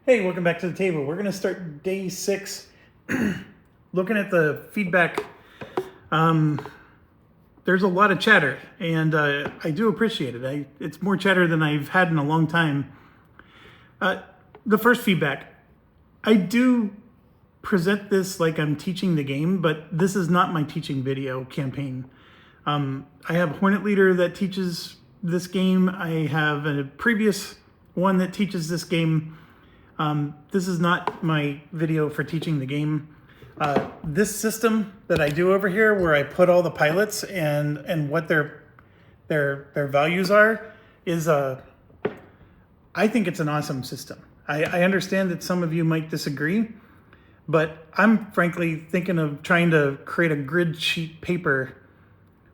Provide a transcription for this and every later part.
Hey, welcome back to the table. We're going to start day 6. Looking at the feedback, there's a lot of chatter, and I do appreciate it. It's more chatter than I've had in a long time. The first feedback, I do present this like I'm teaching the game, but this is not my teaching video campaign. I have Hornet Leader that teaches this game. I have a previous one that teaches this game. This is not my video for teaching the game. This system that I do over here, where I put all the pilots and what their values are, is I think it's an awesome system. I understand that some of you might disagree, but I'm frankly thinking of trying to create a grid sheet paper,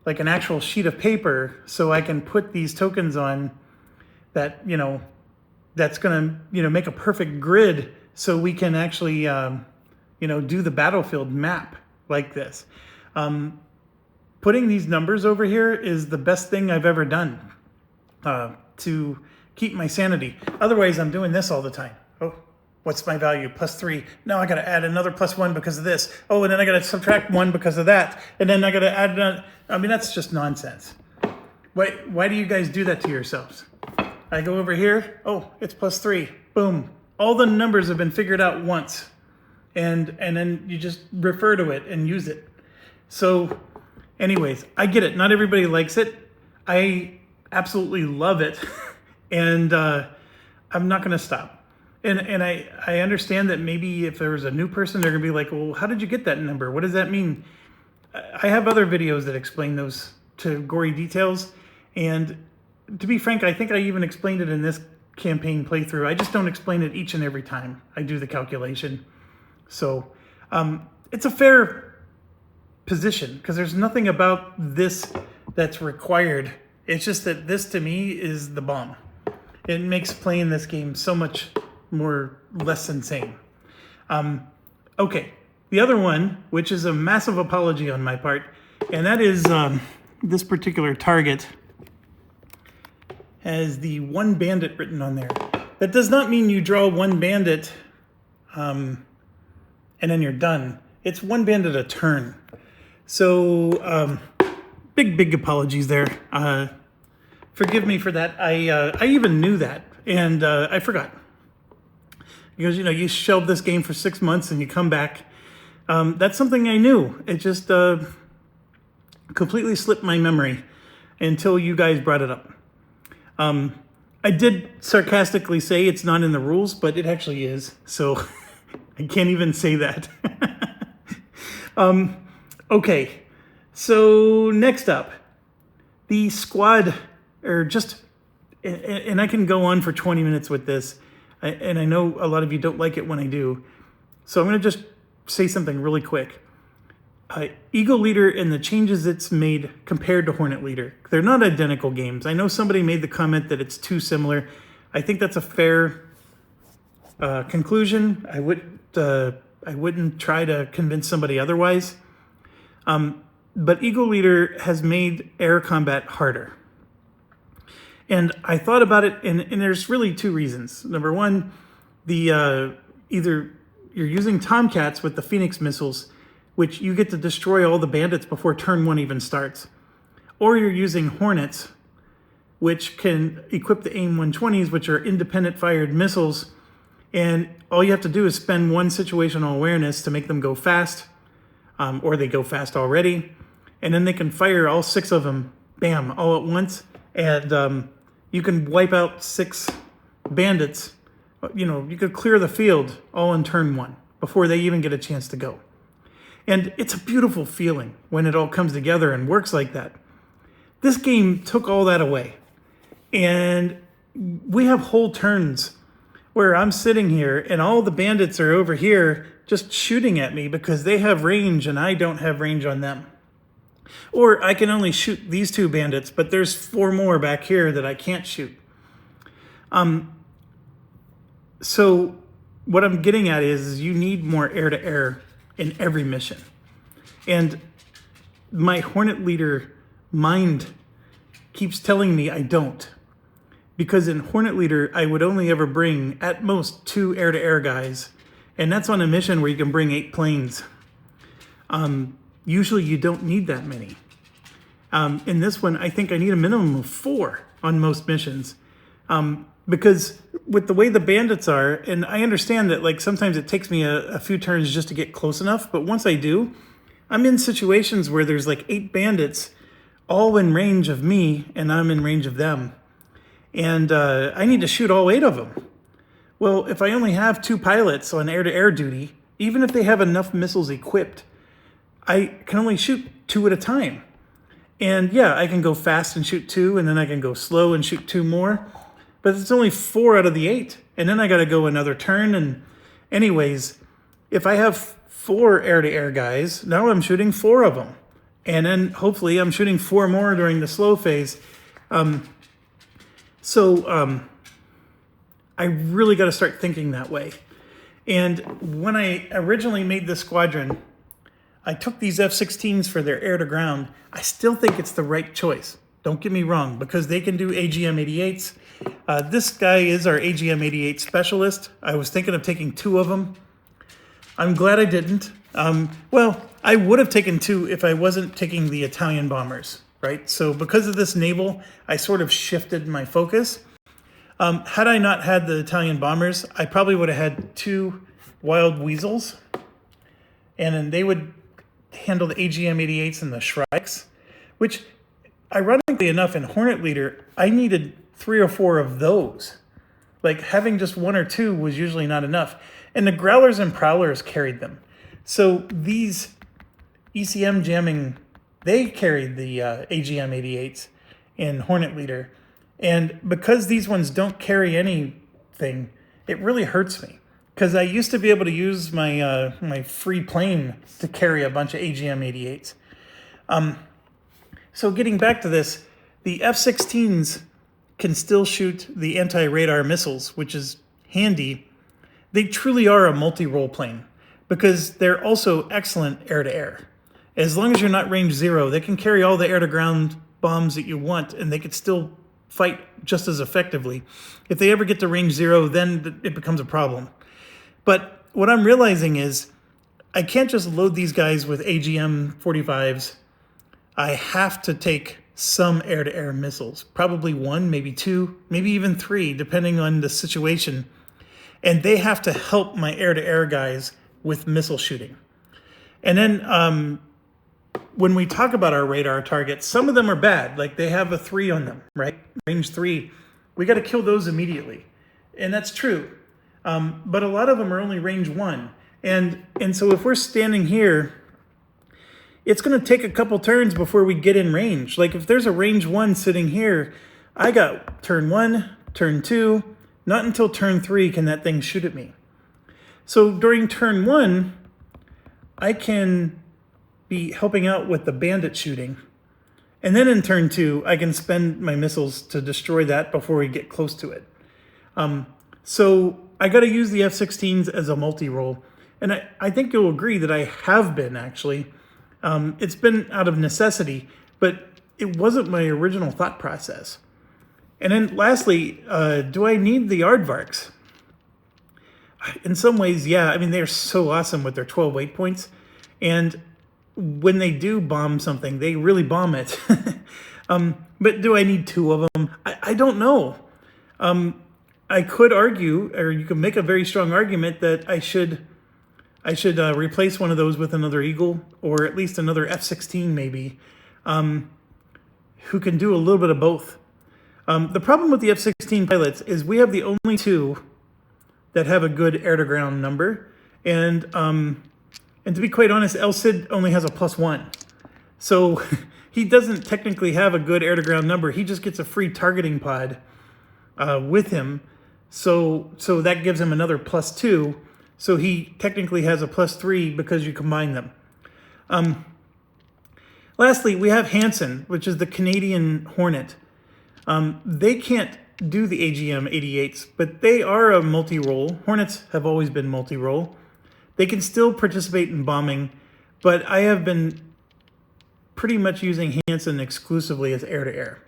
like an actual sheet of paper, so I can put these tokens on that, that's going to, make a perfect grid, so we can actually, do the battlefield map like this. Putting these numbers over here is the best thing I've ever done to keep my sanity. Otherwise, I'm doing this all the time. Oh, what's my value? +3. Now I got to add another +1 because of this. Oh, and then I got to subtract 1 because of that. And then I got to add another. That's just nonsense. Why do you guys do that to yourselves? I go over here, oh, it's +3, boom. All the numbers have been figured out once. And then you just refer to it and use it. So anyways, I get it. Not everybody likes it. I absolutely love it. And I'm not gonna stop. And I understand that maybe if there was a new person, they're gonna be like, well, how did you get that number? What does that mean? I have other videos that explain those to gory details. And to be frank, I think I even explained it in this campaign playthrough. I just don't explain it each and every time I do the calculation. So it's a fair position, because there's nothing about this that's required. It's just that this, to me, is the bomb. It makes playing this game so much less insane. Okay, the other one, which is a massive apology on my part, and that is this particular target has the 1 bandit written on there. That does not mean you draw 1 bandit and then you're done. It's 1 bandit a turn. So big apologies there. Forgive me for that. I even knew that, and I forgot. Because you shelved this game for 6 months and you come back. That's something I knew. It just completely slipped my memory until you guys brought it up. I did sarcastically say it's not in the rules, but it actually is. So I can't even say that. Okay. So next up, the squad, and I can go on for 20 minutes with this. And I know a lot of you don't like it when I do. So I'm going to just say something really quick. Eagle Leader and the changes it's made compared to Hornet Leader, they're not identical games. I know somebody made the comment that it's too similar. I think that's a fair conclusion. I wouldn't try to convince somebody otherwise. But Eagle Leader has made air combat harder. And I thought about it, and there's really 2 reasons. Number one, either you're using Tomcats with the Phoenix missiles, which you get to destroy all the bandits before turn 1 even starts. Or you're using Hornets, which can equip the AIM-120s, which are independent fired missiles. And all you have to do is spend 1 situational awareness to make them go fast, or they go fast already. And then they can fire all 6 of them, bam, all at once. And you can wipe out 6 bandits. You could clear the field all in turn 1 before they even get a chance to go. And it's a beautiful feeling when it all comes together and works like that. This game took all that away. And we have whole turns where I'm sitting here and all the bandits are over here just shooting at me because they have range and I don't have range on them. Or I can only shoot these 2 bandits, but there's 4 more back here that I can't shoot. So what I'm getting at is you need more air-to-air in every mission. And my Hornet Leader mind keeps telling me I don't. because in Hornet Leader, I would only ever bring at most 2 air-to-air guys, and that's on a mission where you can bring 8 planes. Usually you don't need that many. In this one, I think I need a minimum of 4 on most missions. Because with the way the bandits are, and I understand that like sometimes it takes me a few turns just to get close enough, but once I do, I'm in situations where there's like 8 bandits all in range of me and I'm in range of them. And I need to shoot all 8 of them. Well, if I only have 2 pilots on air-to-air duty, even if they have enough missiles equipped, I can only shoot 2 at a time. And yeah, I can go fast and shoot 2, and then I can go slow and shoot 2 more. But it's only 4 out of the 8. And then I got to go another turn. And anyways, if I have 4 air-to-air guys, now I'm shooting 4 of them. And then hopefully I'm shooting 4 more during the slow phase. I really got to start thinking that way. And when I originally made this squadron, I took these F-16s for their air-to-ground. I still think it's the right choice. Don't get me wrong, because they can do AGM-88s. This guy is our AGM-88 specialist. I was thinking of taking 2 of them. I'm glad I didn't. Well, I would have taken 2 if I wasn't taking the Italian bombers, right? So because of this naval, I sort of shifted my focus. Had I not had the Italian bombers, I probably would have had 2 Wild Weasels, and then they would handle the AGM-88s and the Shrikes, which, ironically enough, in Hornet Leader, I needed 3 or 4 of those. Like, having just 1 or 2 was usually not enough. And the Growlers and Prowlers carried them. So these ECM jamming, they carried the AGM-88s in Hornet Leader. And because these ones don't carry anything, it really hurts me. Because I used to be able to use my my free plane to carry a bunch of AGM-88s. So getting back to this, the F-16s can still shoot the anti-radar missiles, which is handy. They truly are a multi-role plane because they're also excellent air-to-air. As long as you're not range 0, they can carry all the air-to-ground bombs that you want, and they could still fight just as effectively. If they ever get to range 0, then it becomes a problem. But what I'm realizing is I can't just load these guys with AGM-45s. I have to take some air-to-air missiles, probably 1, maybe 2, maybe even 3, depending on the situation. And they have to help my air-to-air guys with missile shooting. And then when we talk about our radar targets, some of them are bad. Like they have a 3 on them, right? Range 3. We got to kill those immediately. And that's true. But a lot of them are only range 1. And so if we're standing here, it's going to take a couple turns before we get in range. Like if there's a range 1 sitting here, I got turn 1, turn 2, not until turn 3 can that thing shoot at me. So during turn 1, I can be helping out with the bandit shooting. And then in turn 2, I can spend my missiles to destroy that before we get close to it. So I got to use the F-16s as a multi-role. And I think you'll agree that I have been, actually. It's been out of necessity, but it wasn't my original thought process. And then lastly, do I need the aardvarks? In some ways, yeah. I mean, they're so awesome with their 12 weight points. And when they do bomb something, they really bomb it. But do I need 2 of them? I don't know. I could argue, or you could make a very strong argument that I should replace one of those with another Eagle, or at least another F-16 maybe, who can do a little bit of both. The problem with the F-16 pilots is we have the only 2 that have a good air-to-ground number, and to be quite honest, El Cid only has a +1. So he doesn't technically have a good air-to-ground number. He just gets a free targeting pod with him, so that gives him another +2. So he technically has a +3 because you combine them. Lastly, we have Hanson, which is the Canadian Hornet. They can't do the AGM-88s, but they are a multi-role. Hornets have always been multi-role. They can still participate in bombing, but I have been pretty much using Hanson exclusively as air-to-air.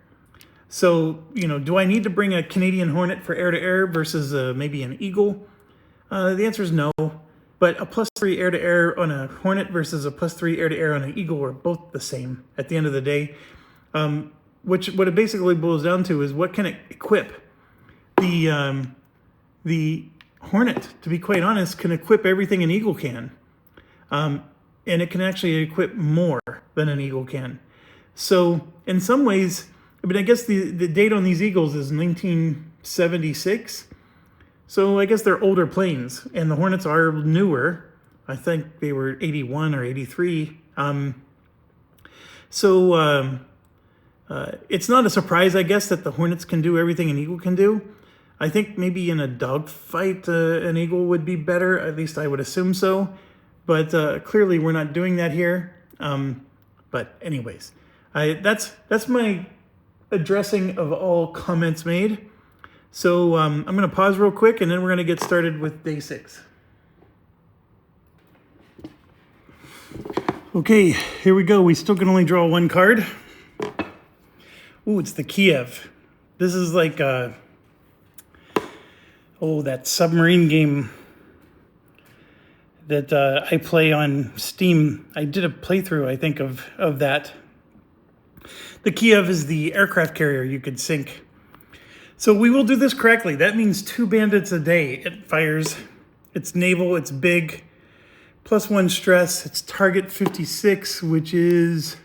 So, do I need to bring a Canadian Hornet for air-to-air versus maybe an Eagle? The answer is no. But a +3 air-to-air on a Hornet versus a +3 air-to-air on an Eagle are both the same at the end of the day. What it basically boils down to is what can it equip? The Hornet, to be quite honest, can equip everything an Eagle can. And it can actually equip more than an Eagle can. So in some ways, I guess the date on these Eagles is 1976. So I guess they're older planes, and the Hornets are newer. I think they were 81 or 83. It's not a surprise, I guess, that the Hornets can do everything an Eagle can do. I think maybe in a dogfight, an Eagle would be better. At least I would assume so. But clearly we're not doing that here. But anyways, that's my addressing of all comments made. So I'm going to pause real quick, and then we're going to get started with day 6. Okay, here we go. We still can only draw one card. Ooh, it's the Kiev. This is like that submarine game that I play on Steam. I did a playthrough, I think, of that. The Kiev is the aircraft carrier you could sink. So we will do this correctly. That means 2 bandits a day. It fires. It's naval. It's big. +1 stress. It's target 56, which is...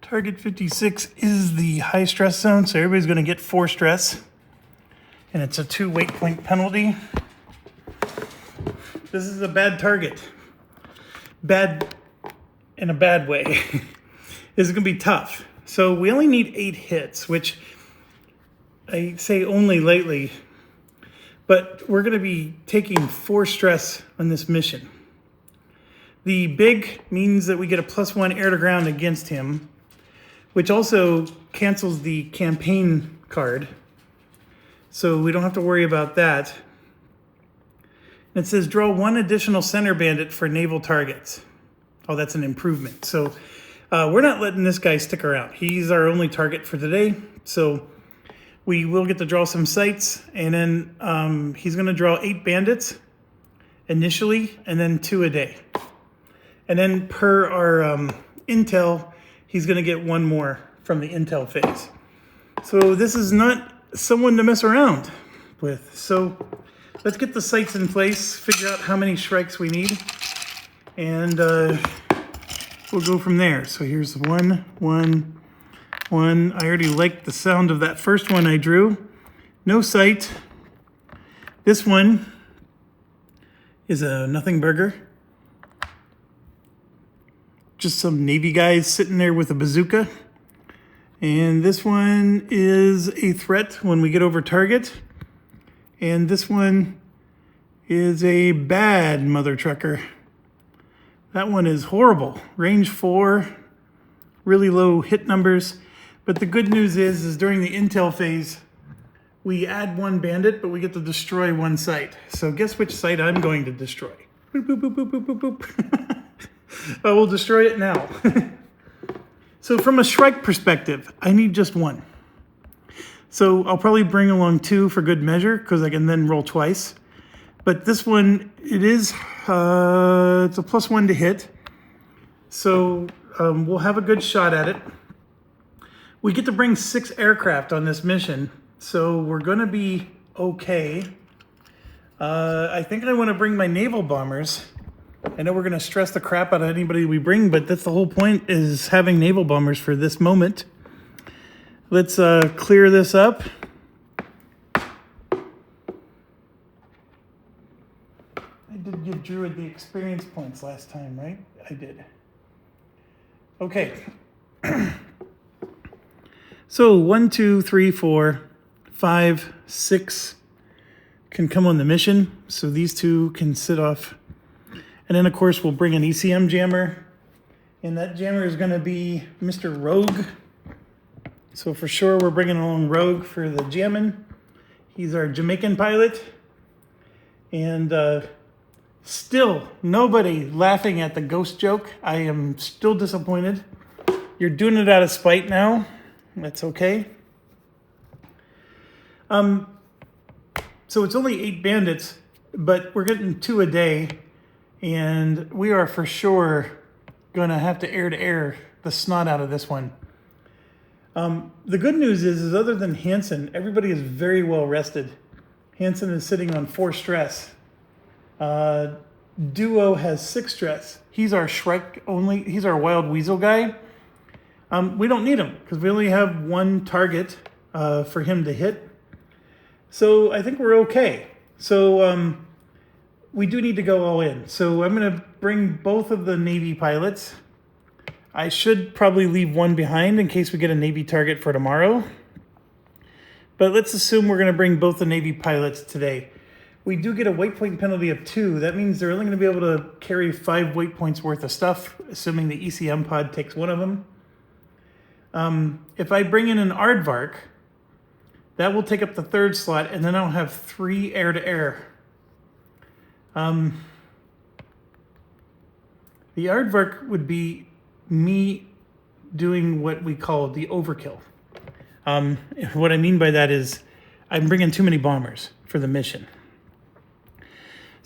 Target 56 is the high stress zone, so everybody's going to get 4 stress. And it's a 2 weight point penalty. This is a bad target. Bad in a bad way. This is going to be tough. So we only need 8 hits, which I say only lightly. But we're going to be taking 4 stress on this mission. The big means that we get a +1 air to ground against him, which also cancels the campaign card. So we don't have to worry about that. It says draw 1 additional center bandit for naval targets. Oh, that's an improvement. So we're not letting this guy stick around. He's our only target for today. So we will get to draw some sights, and then he's going to draw 8 bandits initially, and then 2 a day. And then per our intel, he's going to get 1 more from the intel phase. So this is not someone to mess around with. So let's get the sights in place, figure out how many strikes we need, and we'll go from there. So here's 1, 1, 1. I already liked the sound of that first one I drew. No sight. This one is a nothing burger. Just some Navy guys sitting there with a bazooka. And this one is a threat when we get over target. And this one is a bad mother trucker. That one is horrible. Range 4, really low hit numbers. But the good news is during the intel phase, we add 1 bandit, but we get to destroy 1 site. So guess which site I'm going to destroy? Boop, boop, boop, boop, boop, boop, boop. I will destroy it now. So from a Shrike perspective, I need just 1. So I'll probably bring along 2 for good measure, because I can then roll twice. But this one, it's a +1 to hit. So we'll have a good shot at it. We get to bring 6 aircraft on this mission, so we're going to be okay. I think I want to bring my naval bombers. I know we're going to stress the crap out of anybody we bring, but that's the whole point, is having naval bombers for this moment. Let's clear this up. I did give Druid the experience points last time, right? I did. Okay. So 1, 2, 3, 4, 5, 6 can come on the mission. So these 2 can sit off. And then, of course, we'll bring an ECM jammer. And that jammer is going to be Mr. Rogue. So for sure, we're bringing along Rogue for the jamming. He's our Jamaican pilot. And Still, nobody laughing at the ghost joke. I am still disappointed. You're doing it out of spite now. That's okay. So it's only 8 bandits, but we're getting 2 a day, and we are for sure going to have to air the snot out of this one. The good news is other than Hansen, everybody is very well rested. Hansen is sitting on 4 stress. Duo has 6 stress. He's our Shrek only. He's our wild weasel guy. We don't need him because we only have 1 target for him to hit. So I think we're okay. So we do need to go all in. So I'm going to bring both of the Navy pilots. I should probably leave 1 behind in case we get a Navy target for tomorrow. But let's assume we're going to bring both the Navy pilots today. We do get a weight point penalty of 2. That means they're only going to be able to carry 5 weight points worth of stuff, assuming the ECM pod takes 1 of them. If I bring in an aardvark, that will take up the 3rd slot, and then I'll have 3 air-to-air. The aardvark would be me doing what we call the overkill. What I mean by that is I'm bringing too many bombers for the mission.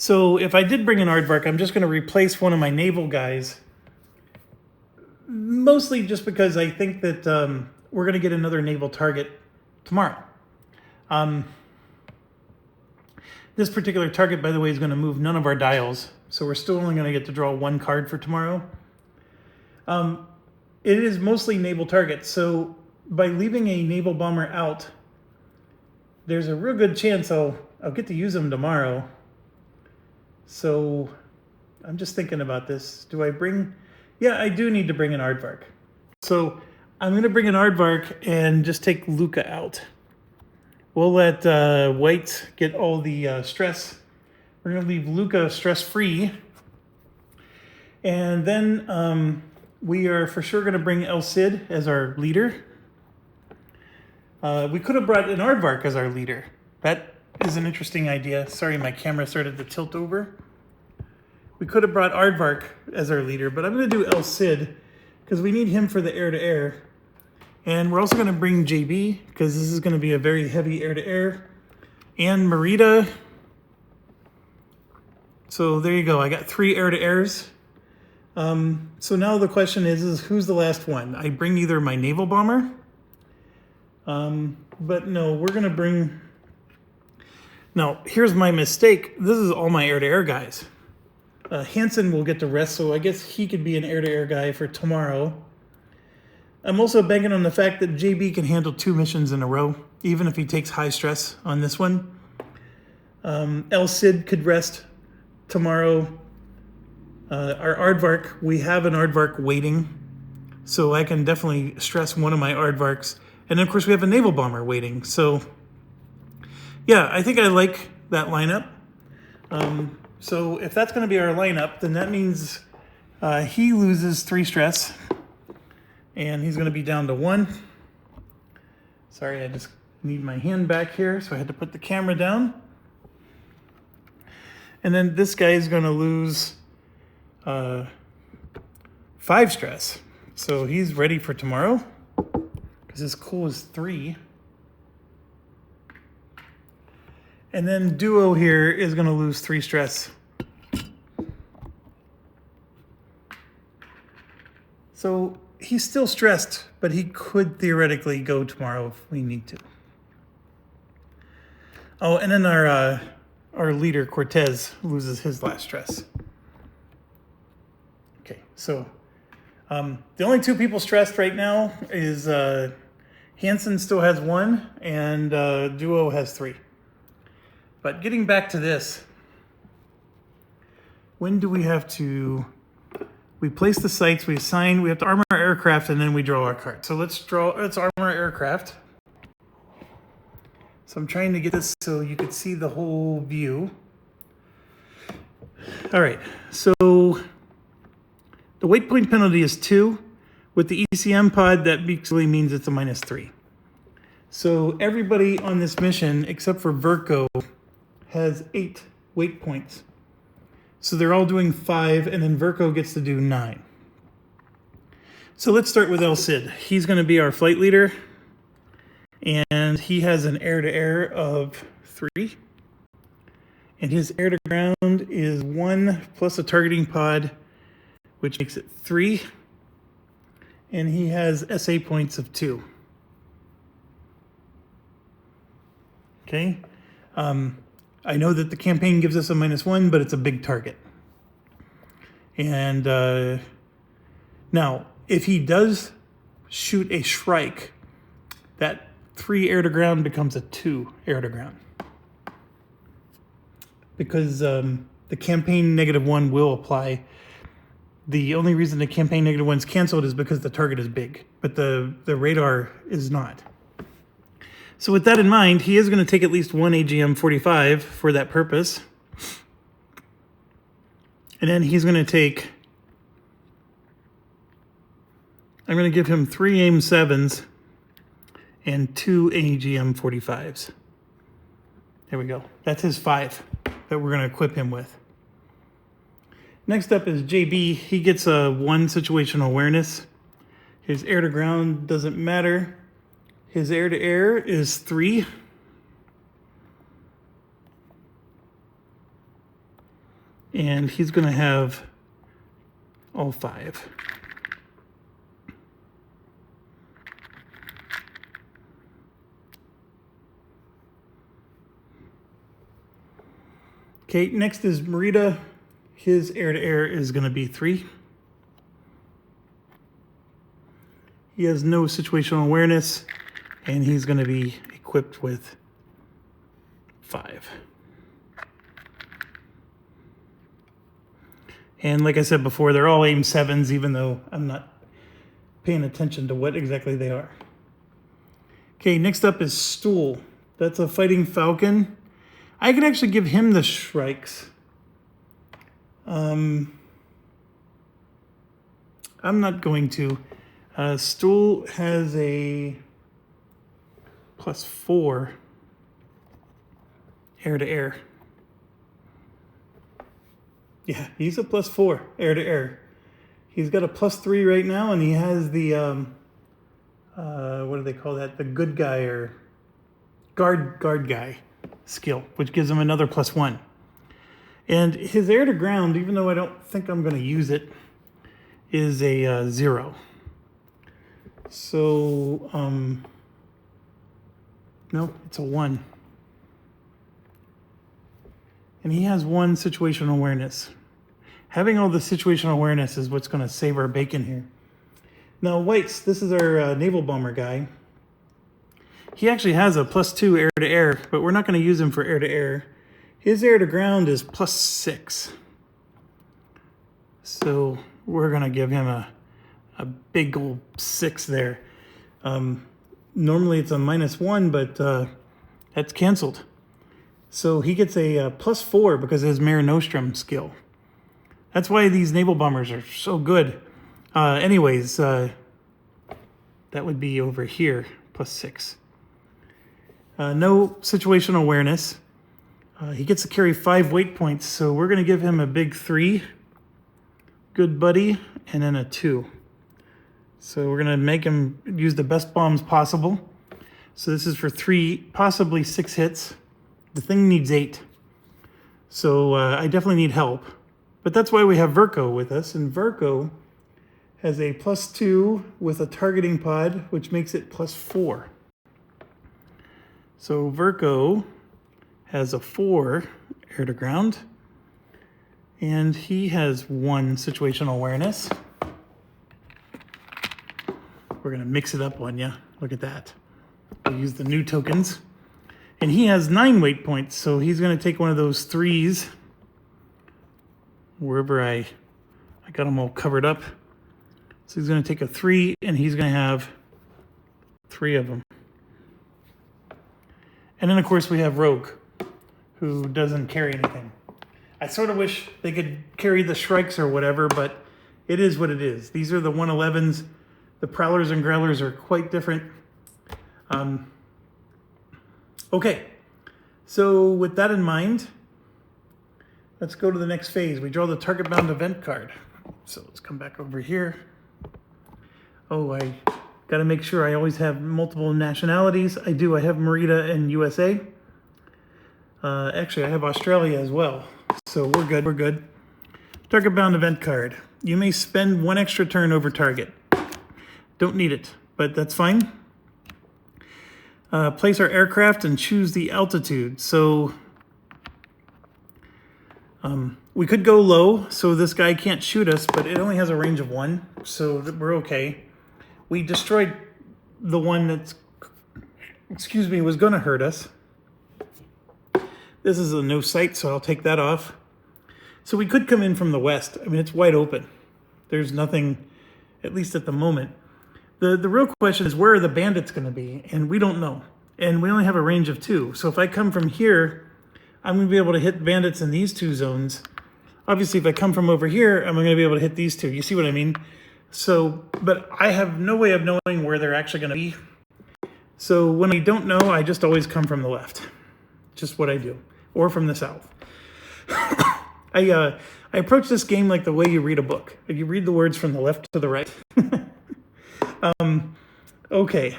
So if I did bring an aardvark, I'm just going to replace one of my naval guys, mostly just because I think that we're going to get another naval target tomorrow. This particular target, by the way, is going to move none of our dials, so we're still only going to get to draw 1 card for tomorrow. It is mostly naval targets, so by leaving a naval bomber out, there's a real good chance I'll get to use them tomorrow. So I'm just thinking about this. Do I bring... Yeah, I do need to bring an aardvark. So I'm going to bring an aardvark and just take Luca out. We'll let White get all the stress. We're going to leave Luca stress-free. And then we are for sure going to bring El Cid as our leader. We could have brought an aardvark as our leader. That is an interesting idea. Sorry, my camera started to tilt over. We could have brought aardvark as our leader, but I'm going to do El Cid because we need him for the air-to-air. And we're also going to bring JB because this is going to be a very heavy air-to-air. And Merida. So there you go. I got 3 air-to-airs. So now the question is who's the last one? I bring either my naval bomber. But no, we're going to bring... Now, here's my mistake. This is all my air-to-air guys. Hansen will get to rest, so I guess he could be an air-to-air guy for tomorrow. I'm also banking on the fact that JB can handle 2 missions in a row, even if he takes high stress on this one. El Cid could rest tomorrow. Our aardvark, we have an aardvark waiting, so I can definitely stress one of my aardvarks. And of course, we have a naval bomber waiting. So, yeah, I think I like that lineup. So if that's going to be our lineup, then that means he loses 3 stress. And he's going to be down to 1. Sorry, I just need my hand back here, so I had to put the camera down. And then this guy is going to lose 5 stress. So he's ready for tomorrow. His cool is 3. And then Duo here is going to lose 3 stress. So he's still stressed, but he could theoretically go tomorrow if we need to. Oh, and then our leader, Cortez, loses his last stress. Okay, so the only 2 people stressed right now is... Hansen still has 1, and Duo has 3. But getting back to this, when do we have to... We place the sights, we assign, we have to arm our aircraft, and then we draw our card. So let's arm our aircraft. So I'm trying to get this so you could see the whole view. All right, so the weight point penalty is 2. With the ECM pod, that basically means it's a -3. So everybody on this mission, except for Verco, has 8 weight points. So they're all doing 5, and then Verco gets to do 9. So let's start with El Cid. He's going to be our flight leader, and he has an air-to-air of 3. And his air-to-ground is 1 plus a targeting pod, which makes it 3. And he has SA points of 2. Okay. I know that the campaign gives us a -1, but it's a big target. And now, if he does shoot a Shrike, that 3 air-to-ground becomes a 2 air-to-ground. Because the campaign -1 will apply. The only reason the campaign -1's canceled is because the target is big, but the radar is not. So with that in mind, he is going to take at least 1 AGM-45 for that purpose. And then he's going to take... I'm going to give him 3 AIM-7s and 2 AGM-45s. There we go. That's his 5 that we're going to equip him with. Next up is JB. He gets a 1 situational awareness. His air-to-ground doesn't matter. His air-to-air is 3. And he's going to have all 5. Okay, next is Merida. His air-to-air is going to be 3. He has no situational awareness, and he's going to be equipped with 5. And like I said before, they're all AIM-7s, even though I'm not paying attention to what exactly they are. Okay, next up is Stool. That's a Fighting Falcon. I could actually give him the Shrikes. I'm not going to. Stool has a +4 air-to-air. Yeah, he's a +4 air-to-air. He's got a +3 right now, and he has the, what do they call that? The good guy or guard guy skill, which gives him another +1. And his air-to-ground, even though I don't think I'm going to use it, is a 0. So, no, it's a 1. And he has 1 situational awareness. Having all the situational awareness is what's going to save our bacon here. Now, Whites, this is our naval bomber guy. He actually has a +2 air-to-air, but we're not going to use him for air-to-air. His air-to-ground is +6. So we're going to give him a big old 6 there. Normally it's a -1, but that's canceled. So he gets a +4 because of his Mare Nostrum skill. That's why these naval bombers are so good. Anyways, that would be over here, +6. No situational awareness. He gets to carry 5 weight points, so we're going to give him a big 3. Good buddy, and then a 2. So we're going to make him use the best bombs possible. So this is for 3, possibly 6 hits. The thing needs 8. So I definitely need help. But that's why we have Verco with us. And Verco has a +2 with a targeting pod, which makes it +4. So Verco has a 4 air-to-ground. And he has 1 situational awareness. We're going to mix it up on you. Look at that. We'll use the new tokens. And he has 9 weight points, so he's going to take one of those 3s. Wherever I got them all covered up. So he's going to take a 3, and he's going to have 3 of them. And then, of course, we have Rogue, who doesn't carry anything. I sort of wish they could carry the Shrikes or whatever, but it is what it is. These are the 111s. The Prowlers and Growlers are quite different. Okay, so with that in mind, let's go to the next phase. We draw the target bound event card. So let's come back over here. Oh, I got to make sure I always have multiple nationalities. I do. I have Merida and USA. Actually, I have Australia as well. So we're good. We're good. Target bound event card. You may spend 1 extra turn over target. Don't need it, but that's fine. Place our aircraft and choose the altitude. So we could go low, so this guy can't shoot us, but it only has a range of 1, so we're okay. We destroyed the one that's, was going to hurt us. This is a no sight, so I'll take that off. So we could come in from the west. I mean, it's wide open. There's nothing, at least at the moment. The real question is, where are the bandits going to be? And we don't know. And we only have a range of 2. So if I come from here, I'm going to be able to hit bandits in these 2 zones. Obviously, if I come from over here, I'm going to be able to hit these 2. You see what I mean? So, but I have no way of knowing where they're actually going to be. So when I don't know, I just always come from the left. Just what I do. Or from the south. I approach this game like the way you read a book. You read the words from the left to the right. Okay.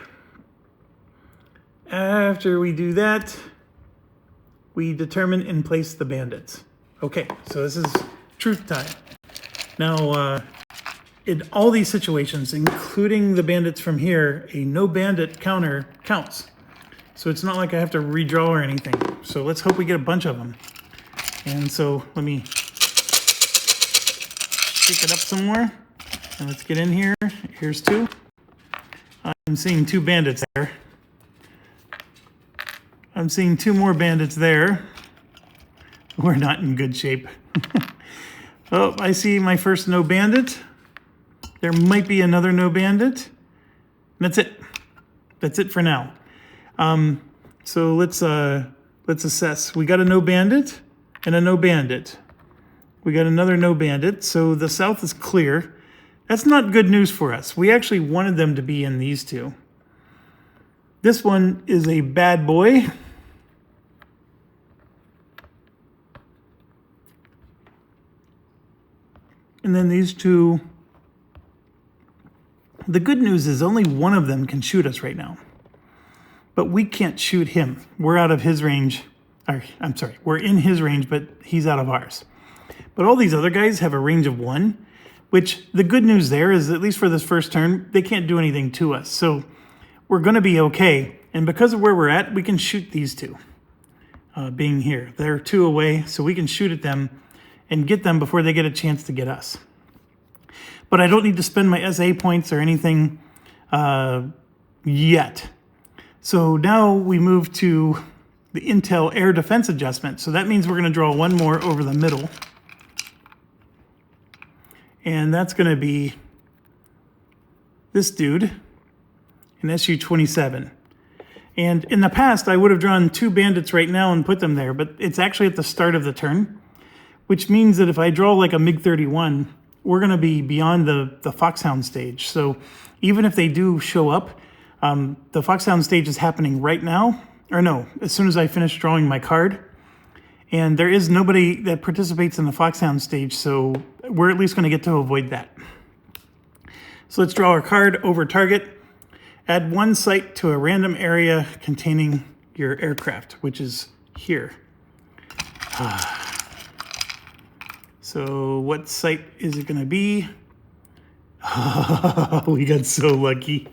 After we do that, we determine and place the bandits. Okay, so this is truth time. Now, in all these situations, including the bandits from here, a no bandit counter counts. So it's not like I have to redraw or anything. So let's hope we get a bunch of them. And so let me shake it up some more. And let's get in here. Here's 2. I'm seeing 2 bandits there. I'm seeing 2 more bandits there. We're not in good shape. Oh, I see my first no bandit. There might be another no bandit. That's it. That's it for now. So let's assess. We got a no bandit and a no bandit. We got another no bandit. So the south is clear. That's not good news for us. We actually wanted them to be in these 2. This one is a bad boy. And then these 2. The good news is only one of them can shoot us right now. But we can't shoot him. We're out of his range. I'm sorry, we're in his range, but he's out of ours. But all these other guys have a range of 1, which the good news there is, at least for this first turn, they can't do anything to us. So we're going to be okay. And because of where we're at, we can shoot these 2 being here. They're 2 away, so we can shoot at them and get them before they get a chance to get us. But I don't need to spend my SA points or anything yet. So now we move to the Intel Air Defense Adjustment. So that means we're going to draw 1 more over the middle. And that's going to be this dude, an SU-27. And in the past, I would have drawn 2 bandits right now and put them there, but it's actually at the start of the turn, which means that if I draw like a MiG-31, we're going to be beyond the Foxhound stage. So even if they do show up, the Foxhound stage is happening right now, or no, as soon as I finish drawing my card. And there is nobody that participates in the Foxhound stage, so we're at least going to get to avoid that. So let's draw our card over target. Add 1 sight to a random area containing your aircraft, which is here. So what site is it going to be? Oh, we got so lucky.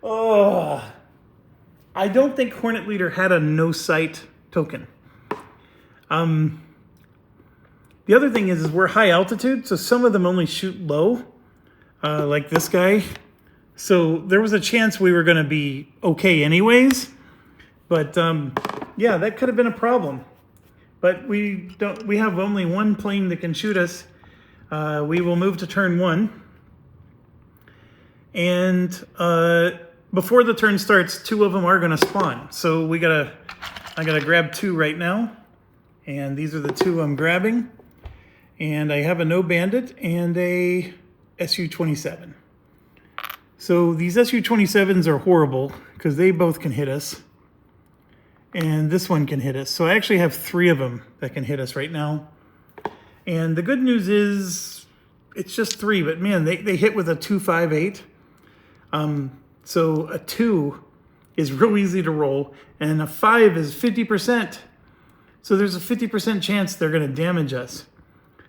Oh, I don't think Hornet Leader had a no sight token. The other thing is we're high altitude, so some of them only shoot low, like this guy. So there was a chance we were going to be okay anyways. But yeah, that could have been a problem. But we have only 1 plane that can shoot us. We will move to turn 1. And before the turn starts, 2 of them are going to spawn. So I gotta grab 2 right now. And these are the 2 I'm grabbing. And I have a no bandit and a SU-27. So these SU-27s are horrible because they both can hit us. and this one can hit us. So I actually have 3 of them that can hit us right now. And the good news is it's just 3, but man, they hit with a 2, 5, 8. So a 2 is real easy to roll, and a 5 is 50%. So there's a 50% chance they're going to damage us.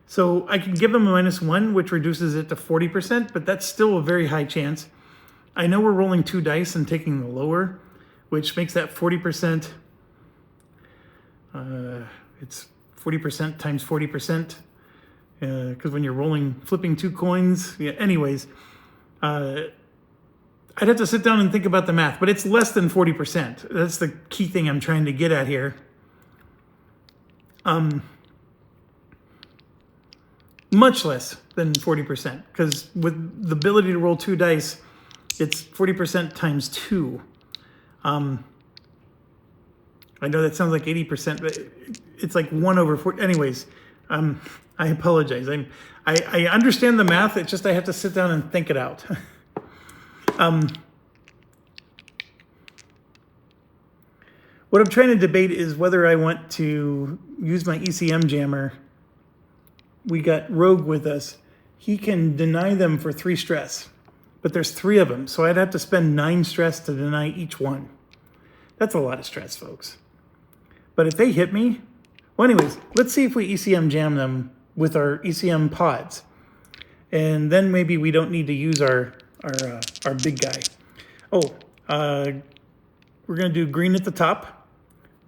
So I can give them a -1, which reduces it to 40%, but that's still a very high chance. I know we're rolling 2 dice and taking the lower, which makes that 40%. It's 40% times 40%. Because when you're flipping 2 coins, yeah, anyways, I'd have to sit down and think about the math, but it's less than 40%. That's the key thing I'm trying to get at here. Much less than 40%, because with the ability to roll 2 dice, it's 40% times 2. I know that sounds like 80%, but it's like 1 over 40. Anyways, I apologize. I understand the math. It's just I have to sit down and think it out. What I'm trying to debate is whether I want to use my ECM jammer. We got Rogue with us. He can deny them for 3 stress, but there's 3 of them, so I'd have to spend 9 stress to deny each one. That's a lot of stress, folks. But if they hit me, well, anyways, let's see if we ECM jam them with our ECM pods, and then maybe we don't need to use our big guy. We're gonna do green at the top,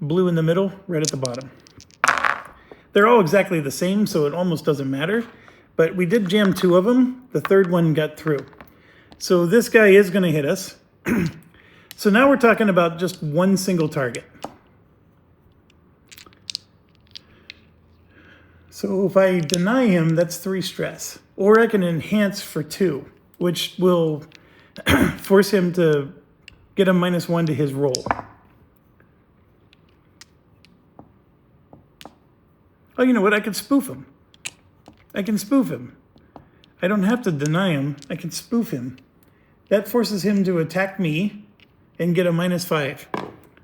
blue in the middle, red at the bottom. They're all exactly the same, so it almost doesn't matter. But we did jam 2 of them. The 3rd one got through. So this guy is going to hit us. So now we're talking about just 1 single target. So if I deny him, that's 3 stress. Or I can enhance for 2, which will force him to get a -1 to his roll. Oh, you know what? I can spoof him. I don't have to deny him. I can spoof him. That forces him to attack me and get a -5.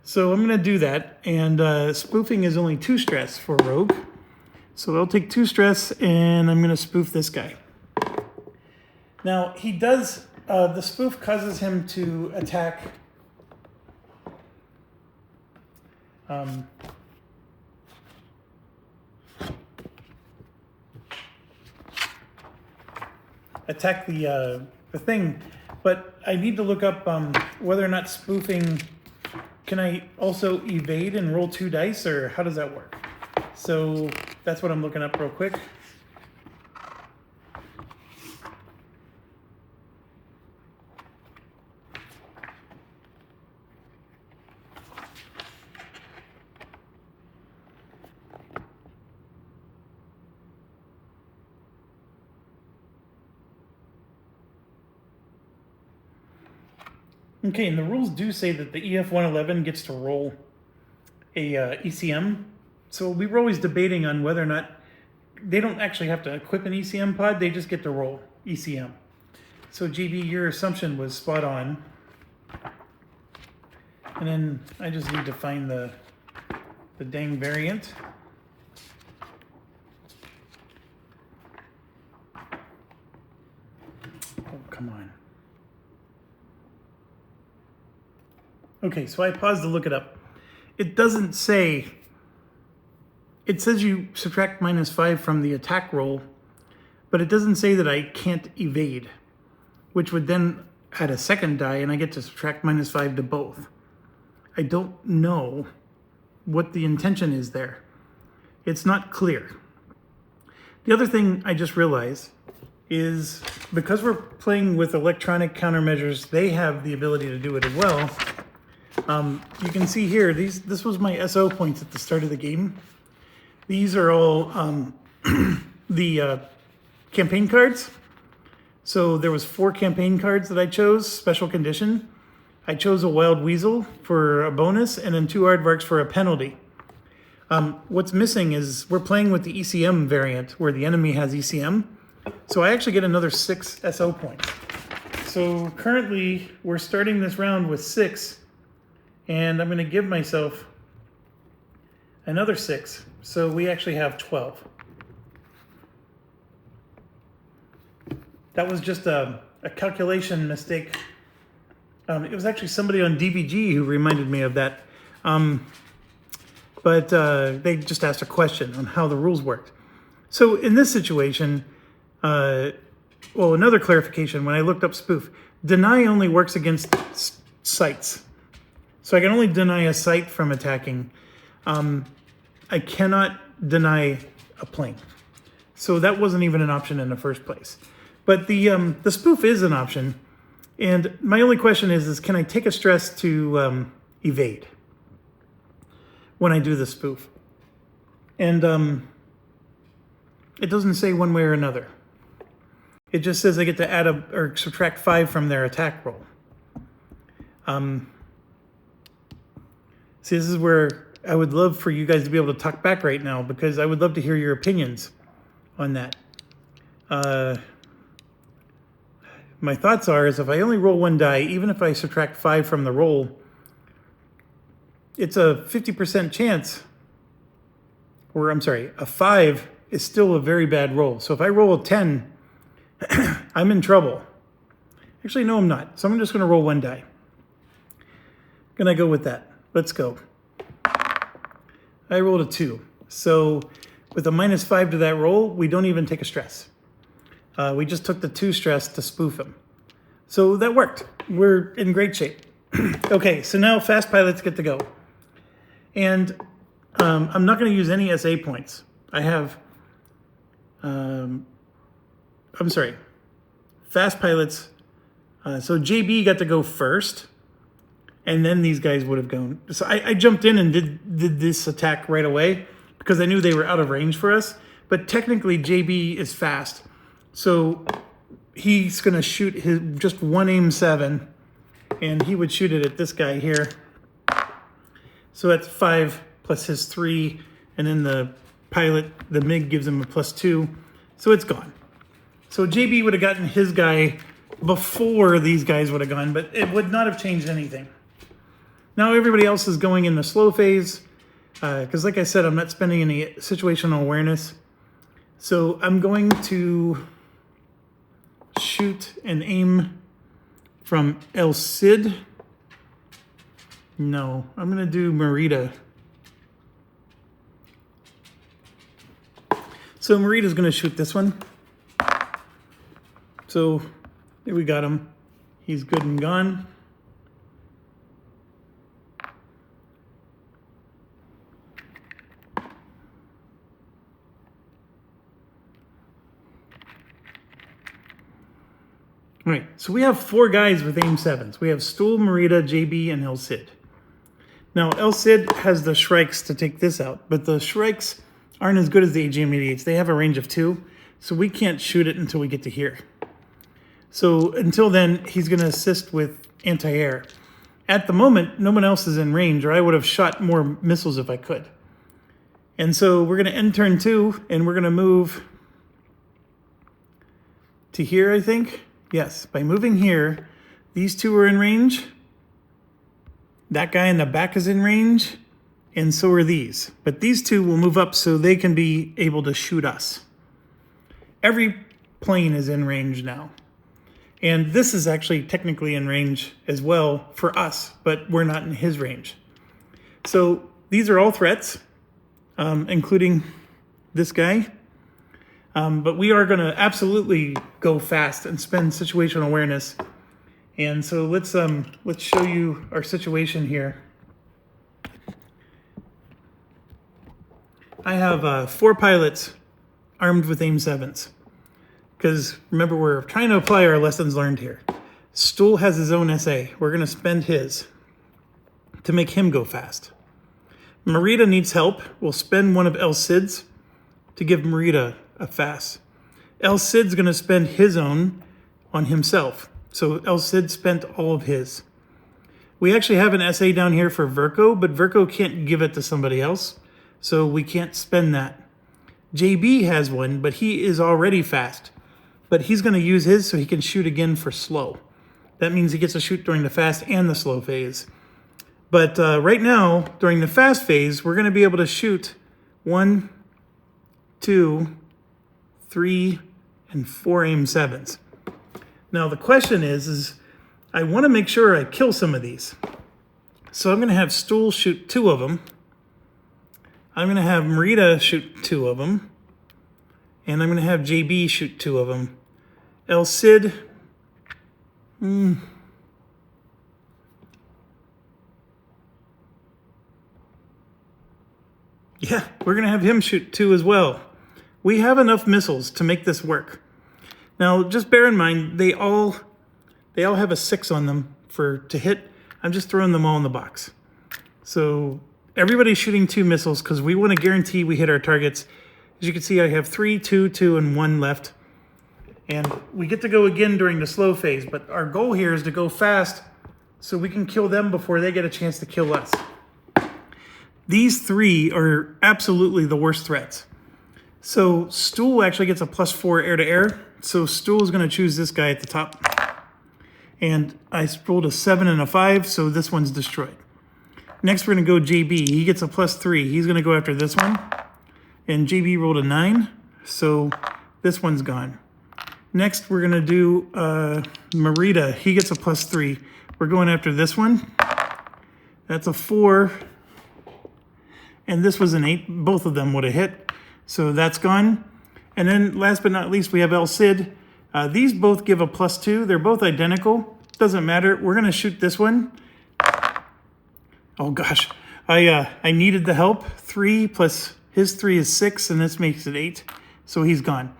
So I'm going to do that. And spoofing is only 2 stress for Rogue. So I'll take 2 stress and I'm going to spoof this guy. Now, he does, the spoof causes him to attack the thing, but I need to look up whether or not spoofing, can I also evade and roll 2 dice, or how does that work? So that's what I'm looking up real quick. Okay, and the rules do say that the EF-111 gets to roll a ECM. So we were always debating on whether or not, they don't actually have to equip an ECM pod, they just get to roll ECM. So GB, your assumption was spot on. And then I just need to find the dang variant. Oh, come on. Okay, so I paused to look it up. It doesn't say, it says you subtract -5 from the attack roll, but it doesn't say that I can't evade, which would then add a second die and I get to subtract -5 to both. I don't know what the intention is there. It's not clear. The other thing I just realized is because we're playing with electronic countermeasures, they have the ability to do it as well. You can see here, this was my SO points at the start of the game. These are all the campaign cards. So there was 4 campaign cards that I chose, special condition. I chose a Wild Weasel for a bonus and then 2 Aardvarks for a penalty. What's missing is we're playing with the ECM variant where the enemy has ECM. So I actually get another 6 SO points. So currently we're starting this round with 6. And I'm going to give myself another 6. So we actually have 12. That was just a calculation mistake. It was actually somebody on DVG who reminded me of that. But they just asked a question on how the rules worked. So in this situation, well, another clarification, when I looked up spoof, deny only works against sites. So I can only deny a site from attacking. I cannot deny a plane. So that wasn't even an option in the first place. But the spoof is an option. And my only question is can I take a stress to evade when I do the spoof? And it doesn't say one way or another. It just says I get to add or subtract 5 from their attack roll. See, this is where I would love for you guys to be able to talk back right now, because I would love to hear your opinions on that. My thoughts are is if I only roll 1 die, even if I subtract 5 from the roll, it's a 50% chance, or I'm sorry, a 5 is still a very bad roll. So if I roll a 10, I'm in trouble. Actually, no, I'm not. So I'm just going to roll 1 die. Gonna go with that. Let's go. I rolled a 2. So with a -5 to that roll, we don't even take a stress. We just took the 2 stress to spoof him. So that worked. We're in great shape. Okay, so now fast pilots get to go. And I'm not going to use any SA points. I have, I'm sorry, fast pilots. So JB got to go first, and then these guys would have gone. So I jumped in and did this attack right away because I knew they were out of range for us. But technically JB is fast. So he's going to shoot his just 1 aim 7, and he would shoot it at this guy here. So that's 5 plus his 3, and then the pilot, the MiG, gives him a +2. So it's gone. So JB would have gotten his guy before these guys would have gone, but it would not have changed anything. Now everybody else is going in the slow phase, because like I said, I'm not spending any situational awareness. So I'm going to shoot and aim from El Cid. No, I'm going to do Merida. So Merida's going to shoot this one. So here we got him. He's good and gone. All right, so we have 4 guys with aim 7s. We have Stool, Merida, JB, and El Cid. Now, El Cid has the Shrikes to take this out, but the Shrikes aren't as good as the AGM-88s. They have a range of 2, so we can't shoot it until we get to here. So until then, he's going to assist with anti-air. At the moment, no one else is in range, or I would have shot more missiles if I could. And so we're going to end turn 2, and we're going to move to here, I think. Yes, by moving here, these 2 are in range. That guy in the back is in range, and so are these. But these 2 will move up so they can be able to shoot us. Every plane is in range now. And this is actually technically in range as well for us, but we're not in his range. So these are all threats, including this guy. But we are going to absolutely go fast and spend situational awareness. And so let's show you our situation here. I have 4 pilots armed with aim 7s. Because remember, we're trying to apply our lessons learned here. Stool has his own SA. We're going to spend his to make him go fast. Merida needs help. We'll spend one of El Cid's to give Merida a fast. El Cid's going to spend his own on himself. So El Cid spent all of his. We actually have an SA down here for Verco, but Verco can't give it to somebody else, so we can't spend that. JB has one, but he is already fast. But he's going to use his so he can shoot again for slow. That means he gets to shoot during the fast and the slow phase. But right now, during the fast phase, we're going to be able to shoot 1, 2, 3, and 4 aim-7s. Now the question is I want to make sure I kill some of these. So I'm going to have Stool shoot 2 of them. I'm going to have Marita shoot 2 of them. And I'm going to have JB shoot 2 of them. El Cid, yeah, we're going to have him shoot 2 as well. We have enough missiles to make this work. Now, just bear in mind, they all have a 6 on them to hit. I'm just throwing them all in the box. So everybody's shooting 2 missiles because we want to guarantee we hit our targets. As you can see, I have 3, 2, 2, and 1 left. And we get to go again during the slow phase, but our goal here is to go fast so we can kill them before they get a chance to kill us. These 3 are absolutely the worst threats. So Stool actually gets a +4 air-to-air. So Stool is going to choose this guy at the top. And I rolled a 7 and a 5, so this one's destroyed. Next, we're going to go JB. He gets a +3. He's going to go after this one. And JB rolled a 9, so this one's gone. Next, we're going to do Marita. He gets a +3. We're going after this one. That's a 4. And this was an 8. Both of them would have hit. So that's gone. And then last but not least, we have El Cid. These both give a +2. They're both identical. Doesn't matter. We're going to shoot this one. Oh, gosh. I needed the help. 3 plus his 3 is 6, and this makes it 8. So he's gone.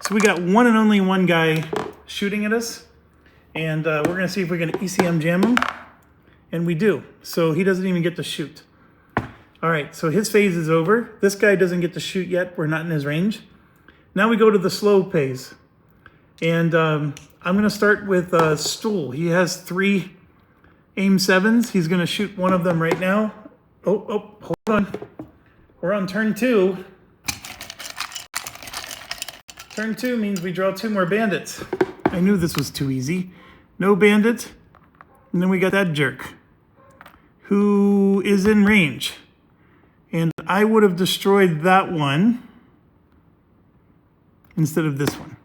So we got one and only one guy shooting at us. And we're going to see if we can ECM jam him. And we do. So he doesn't even get to shoot. All right, so his phase is over. This guy doesn't get to shoot yet. We're not in his range. Now we go to the slow phase. And I'm going to start with Stool. He has 3 aim-7s. He's going to shoot one of them right now. Oh, hold on. We're on turn 2. Turn 2 means we draw 2 more bandits. I knew this was too easy. No bandit. And then we got that jerk who is in range. And I would have destroyed that one instead of this one.